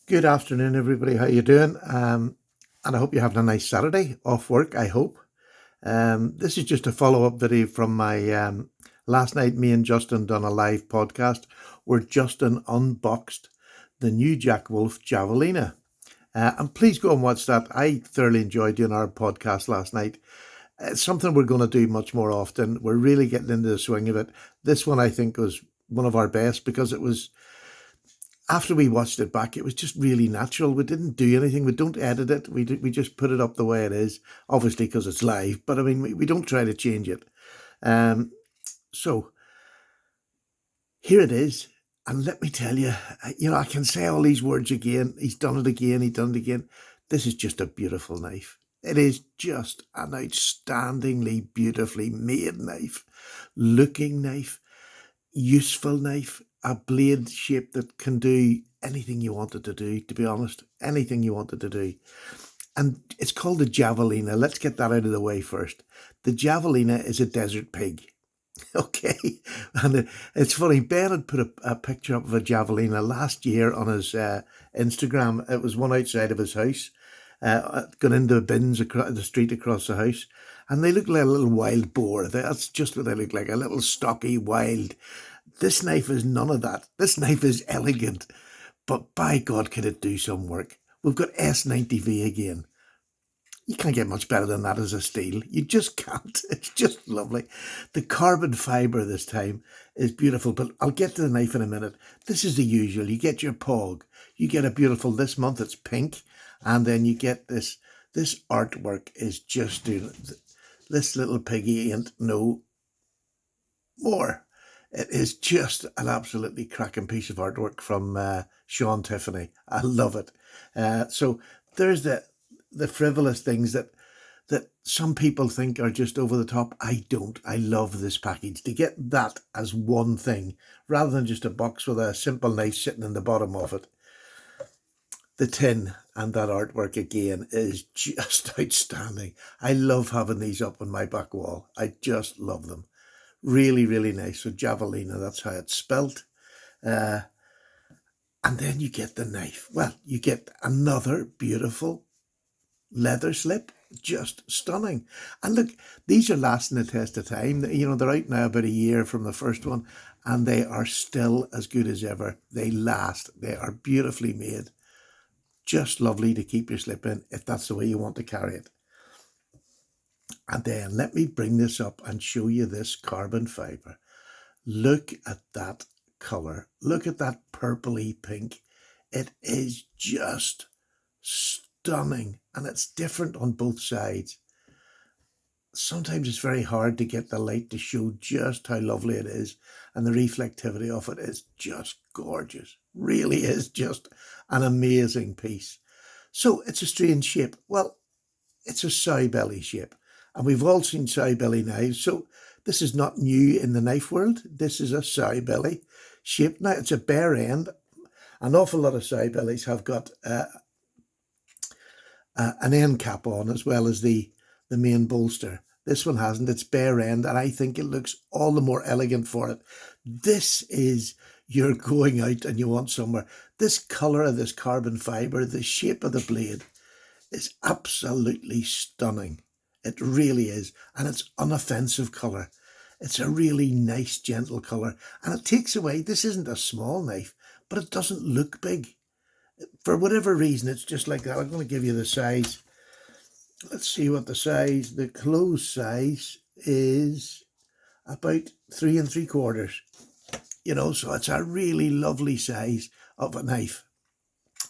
Good afternoon, everybody. How you doing? And I hope you're having a nice Saturday off work. I hope. This is just a follow-up video from my last night. Me and Justin done a live podcast where Justin unboxed the new Jack Wolf Javelina. And please go and watch that. I thoroughly enjoyed doing our podcast last night. It's something we're going to do much more often. We're really getting into the swing of it. This one I think was one of our best because it was, after we watched it back, it was just really natural. We didn't do anything. We don't edit it. We just put it up the way it is, obviously because it's live. But I mean, we don't try to change it. Um, so here it is. And let me tell you, I can say all these words again. He's done it again. He's done it again. This is just a beautiful knife. It is just an outstandingly beautifully made knife, looking knife, useful knife, a blade shape that can do anything you want it to do, to be honest, anything you want it to do. And it's called the Javelina. Let's get that out of the way first. The Javelina is a desert pig. Okay. And it's funny, Ben had put a picture up of a Javelina last year on his Instagram. It was one outside of his house, gone into bins across the street across the house. And they look like a little wild boar. That's just what they look like, a little stocky wild. This knife is none of that. This knife is elegant, but by God, can it do some work? We've got S90V again. You can't get much better than that as a steel. You just can't. It's just lovely. The carbon fibre this time is beautiful, but I'll get to the knife in a minute. This is the usual. You get your POG. You get a beautiful, this month it's pink, and then you get this. This artwork is just doing, this little piggy ain't no more. It is just an absolutely cracking piece of artwork from Sean Tiffany. I love it. So there's the frivolous things that some people think are just over the top. I don't. I love this package. To get that as one thing, rather than just a box with a simple knife sitting in the bottom of it. The tin and that artwork again is just outstanding. I love having these up on my back wall. I just love them. Really, really nice. So Javelina, that's how it's spelt. And then you get the knife. Well, you get another beautiful leather slip. Just stunning. And look, these are lasting the test of time. They're out now about a year from the first one, and they are still as good as ever. They last. They are beautifully made. Just lovely to keep your slip in if that's the way you want to carry it. And then let me bring this up and show you this carbon fibre. Look at that colour. Look at that purpley pink. It is just stunning, and it's different on both sides. Sometimes it's very hard to get the light to show just how lovely it is, and the reflectivity of it is just gorgeous. Really is just an amazing piece. So it's a strange shape. Well, it's a sow belly shape. And we've all seen sow belly knives, so this is not new in the knife world. This is a sow belly shape. Now, it's a bare end. An awful lot of sow bellies have got an end cap on as well as the main bolster. This one hasn't. It's bare end, and I think it looks all the more elegant for it. This is, you're going out and you want somewhere. This colour of this carbon fibre, the shape of the blade is absolutely stunning. It really is. And it's unoffensive colour. It's a really nice, gentle colour. And it takes away, this isn't a small knife, but it doesn't look big. For whatever reason, it's just like that. I'm going to give you the size. Let's see what the size, the closed size is about 3 3/4. So it's a really lovely size of a knife.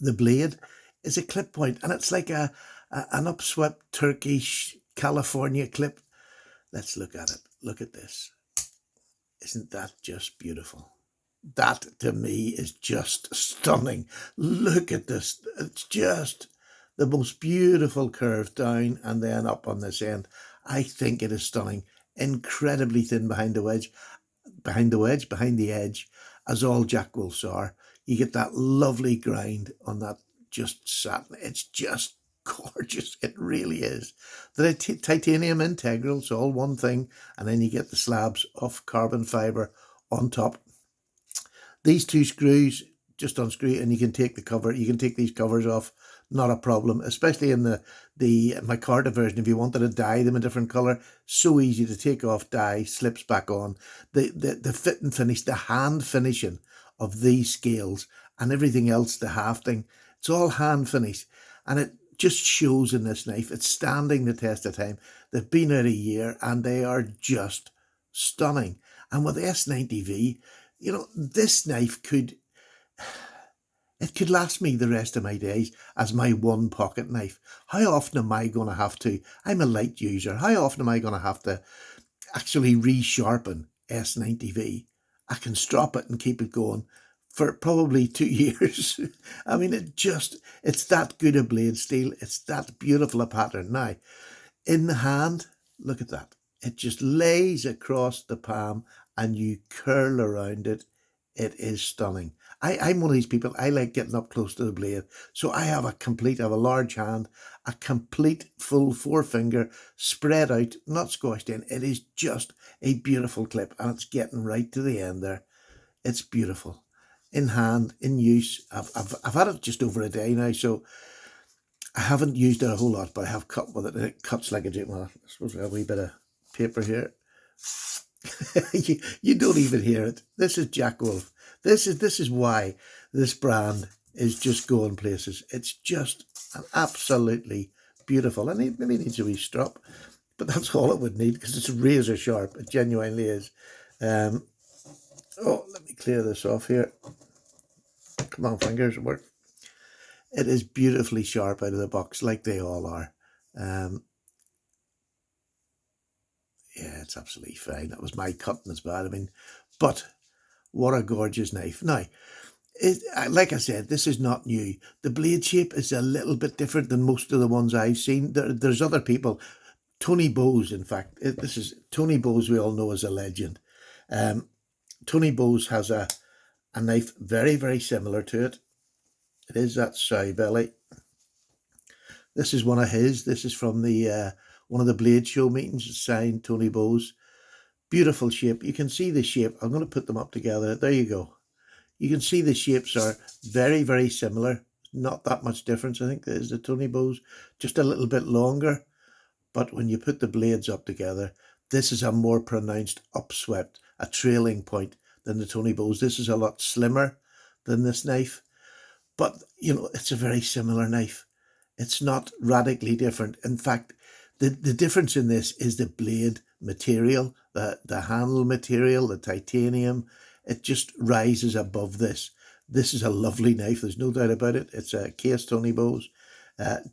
The blade is a clip point, and it's like an upswept Turkish California clip. Let's look at it. Look at this. Isn't that just beautiful? That to me is just stunning. Look at this. It's just the most beautiful curve down and then up on this end. I think it is stunning. Incredibly thin behind the edge, as all Jack Wolfs are. You get that lovely grind on that just satin. It's just gorgeous. It really is. The titanium integrals, all one thing, and then you get the slabs of carbon fibre on top. These two screws just unscrew and you can take the cover. You can take these covers off, not a problem. Especially in the micarta version, if you wanted to dye them a different color, so easy to take off, dye, slips back on. The fit and finish, the hand finishing of these scales and everything else, the hafting, it's all hand finish, and it just shows in this knife. It's standing the test of time. They've been out a year and they are just stunning. And with S90V, you know, this knife could last me the rest of my days as my one pocket knife. How often am I going to have to, I'm a light user, how often am I going to have to actually resharpen S90V? I can strop it and keep it going for probably 2 years. I mean, it's that good a blade steel. It's that beautiful a pattern. Now, in the hand, look at that. It just lays across the palm and you curl around it. It is stunning. I'm one of these people, I like getting up close to the blade. So I have a large hand, a complete full forefinger spread out, not squashed in. It is just a beautiful clip and it's getting right to the end there. It's beautiful. In hand, in use. I've had it just over a day now, so I haven't used it a whole lot, but I have cut with it and it cuts like a dream. Well, I suppose we have a wee bit of paper here. you don't even hear it. This is Jack Wolf. This is why this brand is just going places. It's just an absolutely beautiful, and it maybe needs a wee strop, but that's all it would need because it's razor sharp. It genuinely is. Oh, let me clear this off here. Come on, fingers, work. It is beautifully sharp out of the box, like they all are. Yeah, it's absolutely fine. That was my cutting as bad. I mean, but what a gorgeous knife. Now, like I said, this is not new. The blade shape is a little bit different than most of the ones I've seen. There's other people. Tony Bowes, in fact. This is Tony Bowes, we all know as a legend. Tony Bowes has a knife very, very similar to it. It is that sow belly. This is one of his. This is from the one of the blade show meetings. It's signed Tony Bowes. Beautiful shape. You can see the shape. I'm going to put them up together. There you go. You can see the shapes are very, very similar. Not that much difference. I think there's the Tony Bowes. Just a little bit longer. But when you put the blades up together, this is a more pronounced upswept, a trailing point than the Tony Bowes. This is a lot slimmer than this knife. But, you know, it's a very similar knife. It's not radically different. In fact, the difference in this is the blade material, the handle material, the titanium. It just rises above this. This is a lovely knife. There's no doubt about it. It's a case Tony Bowes.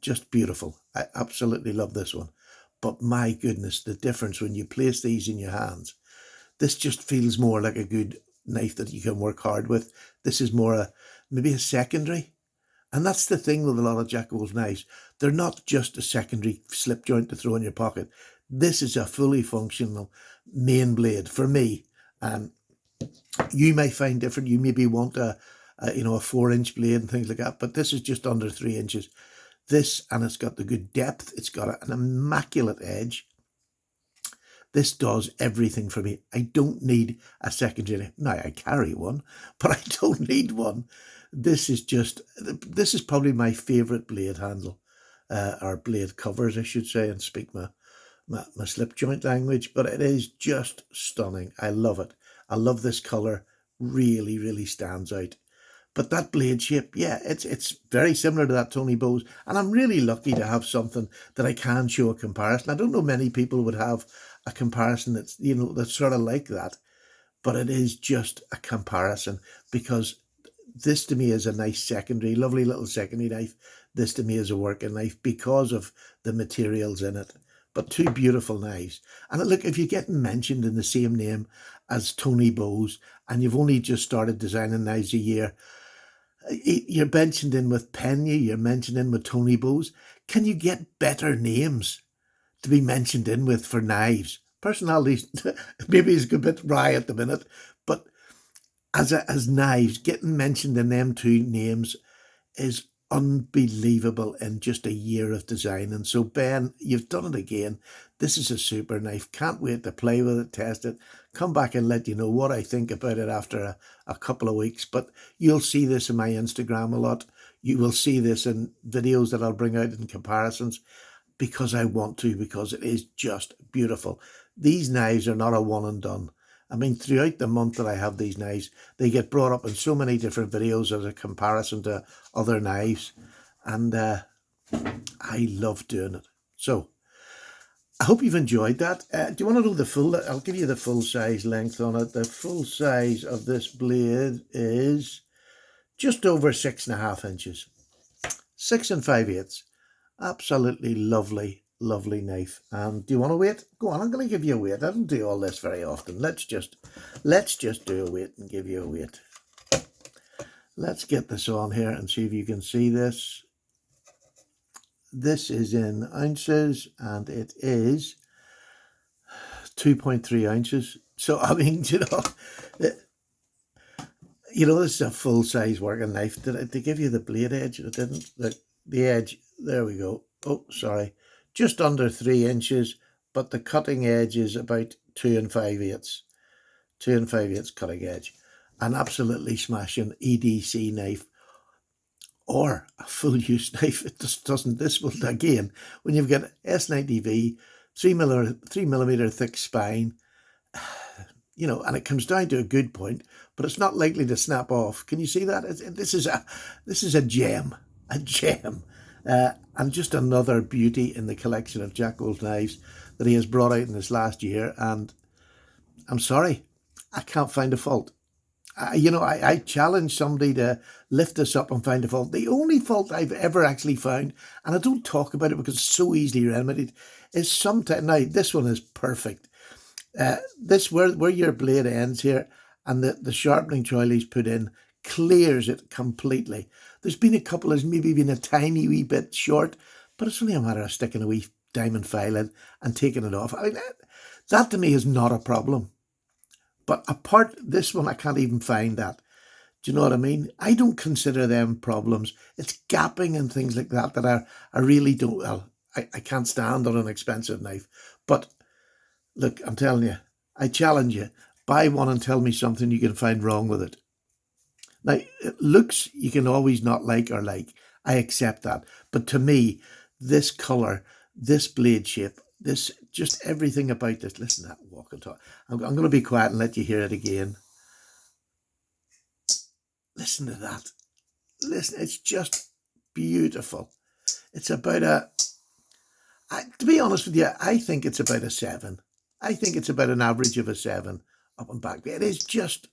Just beautiful. I absolutely love this one. But my goodness, the difference when you place these in your hands. This just feels more like a good knife that you can work hard with. This is more maybe a secondary. And that's the thing with a lot of Jack Wolf knives. They're not just a secondary slip joint to throw in your pocket. This is a fully functional main blade for me. You may find different. You maybe want a 4-inch blade and things like that. But this is just under 3 inches. This, and it's got the good depth. It's got an immaculate edge. This does everything for me. I don't need a secondary. Now, I carry one, but I don't need one. This is probably my favourite blade handle, or blade covers, I should say, and speak my slip joint language, but it is just stunning. I love it. I love this colour. Really, really stands out. But that blade shape, yeah, it's very similar to that Tony Bowes, and I'm really lucky to have something that I can show a comparison. I don't know many people would have a comparison that's, that's sort of like that, but it is just a comparison, because this to me is a nice secondary, lovely little secondary knife. This to me is a working knife because of the materials in it. But two beautiful knives. And look, if you're getting mentioned in the same name as Tony Bowes and you've only just started designing knives a year, you're mentioned in with Pena, you're mentioned in with Tony Bowes. Can you get better names to be mentioned in with for knives? Personalities, maybe it's a bit wry at the minute, but as knives, getting mentioned in them two names is unbelievable in just a year of design. And so, Ben, you've done it again. This is a super knife. Can't wait to play with it, test it, come back and let you know what I think about it after a couple of weeks. But you'll see this in my Instagram a lot. You will see this in videos that I'll bring out in comparisons, because I want to, because it is just beautiful. These knives are not a one and done. I mean, throughout the month that I have these knives, they get brought up in so many different videos as a comparison to other knives. And I love doing it. So I hope you've enjoyed that. Do you want to know the full? I'll give you the full size length on it. The full size of this blade is just over 6.5 inches. 6 5/8. Absolutely lovely, lovely knife. And do you want to wait? Go on, I'm going to give you a weight. I don't do all this very often. Let's just do a weight and give you a weight. Let's get this on here and see if you can see this. This is in ounces, and it is 2.3 ounces. So, I mean, this is a full-size working knife. Did I give you the blade edge? It didn't. The edge, there we go. Oh, sorry. Just under 3 inches, but the cutting edge is about 2 5/8. 2 5/8 cutting edge. An absolutely smashing EDC knife, or a full-use knife. It just doesn't. This will, again, when you've got S90V, 3mm thick spine, and it comes down to a good point, but it's not likely to snap off. Can you see that? This is a gem, and just another beauty in the collection of Jack Wolf knives that he has brought out in this last year. And I'm sorry, I can't find a fault. I challenge somebody to lift this up and find a fault. The only fault I've ever actually found, and I don't talk about it because it's so easily remedied, is sometimes, now this one is perfect. This where your blade ends here, and the sharpening choil he's put in clears it completely. There's been a couple that's maybe been a tiny wee bit short, but it's only a matter of sticking a wee diamond file in and taking it off. I mean, that to me is not a problem. But apart this one, I can't even find that. Do you know what I mean? I don't consider them problems. It's gapping and things like that I really don't. Well, I can't stand on an expensive knife. But look, I'm telling you, I challenge you. Buy one and tell me something you can find wrong with it. Now, looks you can always not like or like. I accept that. But to me, this colour, this blade shape, this, just everything about this. Listen to that walk and talk. I'm going to be quiet and let you hear it again. Listen to that. Listen, it's just beautiful. It's about to be honest with you, I think it's about a 7. I think it's about an average of a 7 up and back. It is just...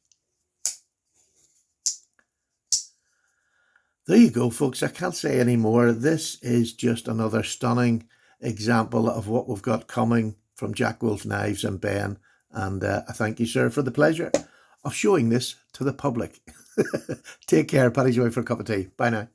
There you go, folks. I can't say any more. This is just another stunning example of what we've got coming from Jack Wolf Knives and Ben. And I thank you, sir, for the pleasure of showing this to the public. Take care. Paddy's away for a cup of tea. Bye now.